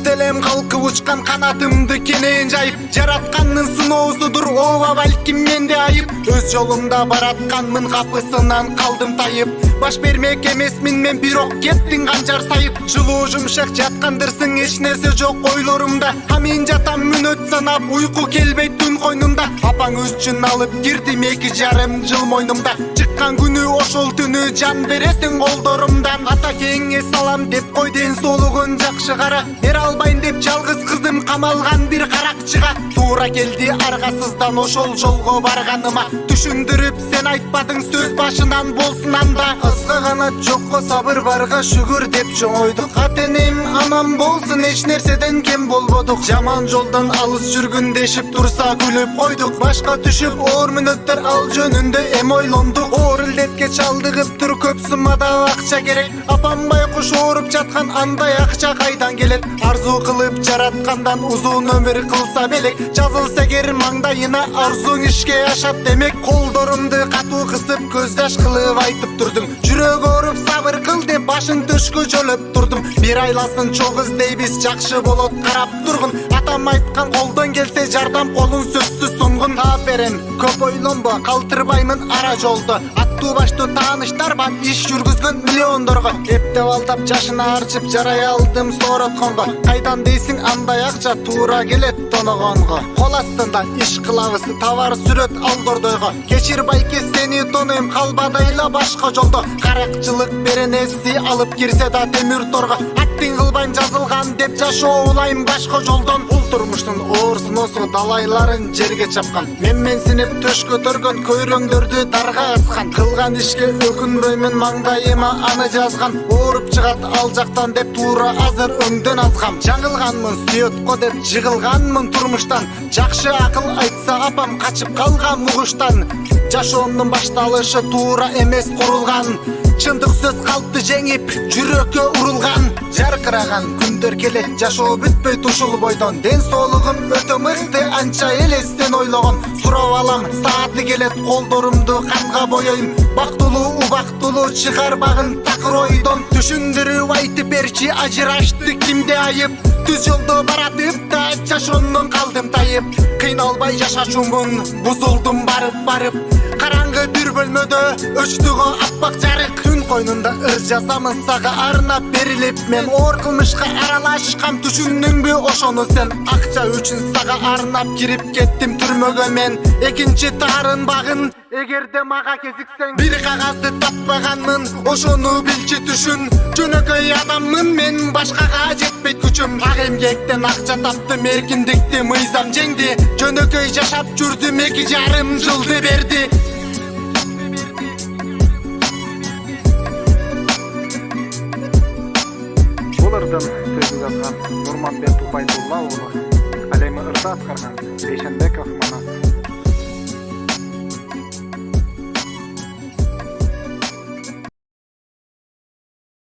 делем калкып учкан канатымды кенен жайып, жараткандын сыноосудур ооба балким менде айып. Өз жолумда баратканмын, капысынан калдым тайып. Баш бермек эмесмин мен, бирок кеттиң канчар сайып. Жылуу жумшак жаткандырсың, эч нерсе жок ойлорумда. Мен жатам мүнөт санап, уйку келбейт түн койнумда. Апаң үчүн алып кирдим 2,5 жыл мойнумда. Чыккан күнү ошол түнү жан бересиң колдорумдан. Ата кеңес салам деп кой, ден соолугун жакшы кара. Бере албайм деп жалгыз кызым камалган бир каракчыга. Туура келди аргасыздан ошол жолго барганыма. Түшүндүрүп сен айтпадың сөз башынан болсун анда. Кызга канат жокко сабыр барга шүгүр деп чоңойдук. Ата-энем аман болсун, эч нерседен кем болбодук. Жаман жолдон алыс жүргүн дешип турса күлүп койдук. Башка түшүп оор мүнөттөр ал жөнүндө эм ойлондук. Оор илдетке чалдыгып тур, көп суммада акча керек. Апам байкуш ооруп жаткан, андай акча кайдан келет? Арзу кылып жараткандан узун өмүр кылса белек. Жазылса эгер маңдайына арзуң ишке ашат демек. Колдорумду катуу кысып көз жаш кылып айтып турдум. Жүрөк ооруп сабыр кыл деп башың төшкө жөлөп турдум. Бир айласын чогуу дейбиз, жакшы болот карап тургун. Атам айткан колдон келсе жардам колун сөзсүз сунгун. Таап берем, көп ойлонбо, калтырбаймын ара жолдо. Аттуу баштуу тааныштар бар, иш жүргүзгөн миллиондорго. Эптеп алдап жашын арчып жарай алдым сооротконго. Кайдан дейсиң андай акча туура келет тоногонго. Кол астында иш кылабыз, товар сүрөт алдордойго. Кечир байке сени тонойм, калбадайла башка жолдо. Каракчылык беренеси алып кирсе да темир торго. Аттың кылбайм жазылган деп жашоо улайм башка жолдон. Бул турмуштун оор сыноосу далайларын жерге чапкан. Менсинип төш көтөргөн көйрөңдөрдү дарга аскан. Кылган ишке өкүнбөймүн, маңдайыма аны жазган. Ооруп чыгат ал жактан деп туура азыр өңдөн азгам. Жаңылганмын сүйөткө деп жыгылганмын турмуштан. Жакшы акыл айтса апам качып калган мугуштан. Жашоомдун башталышы туура эмес курулган. Чындык сөз калпты жеңип, жүрөккө урулган. Жаркыраган күндөр келет, жашоо бүтпөйт ушул бойдон. Ден соолугум өтө мыкты, анча эле сен ойлогон. Сурап алам, сааты келет, колдорумду канга боёйм. Бактылуу убактылуу чыгарбагын такыр ойдон. Түшүндүрүп айтып берчи, ажырашты кимде айып? Түз жолдо баратып да жашоомдон калдым тайып. Кыйналбай жашачумун, бузулдум барып. Караңгы бир бөлмөдө өчтүгө аппак жарык. Түн койнунда ыр жазамын сага арнап берилип. Мен оор кылмышка аралашкам, түшүндүңбү ошону сен? Акча үчүн сага арнап кирип кеттим түрмөгө мен. Экинчи тарын багын эгерде мага кезиксең. Бир кагазды таппаганмын, ошону билчи түшүн. Жөнөкөй адаммын мен, башкага жетпейт күчүм. Ак эмгектен акча таптым, эркиндикти мыйзам жеңди. Жөнөкөй жашап жүрдүм, 2,5 жылды берди. Булырдын сөзүн жазган Нурманбет Убайдулла уулу, ал эми ырда аткарган Бейшенбеков манас.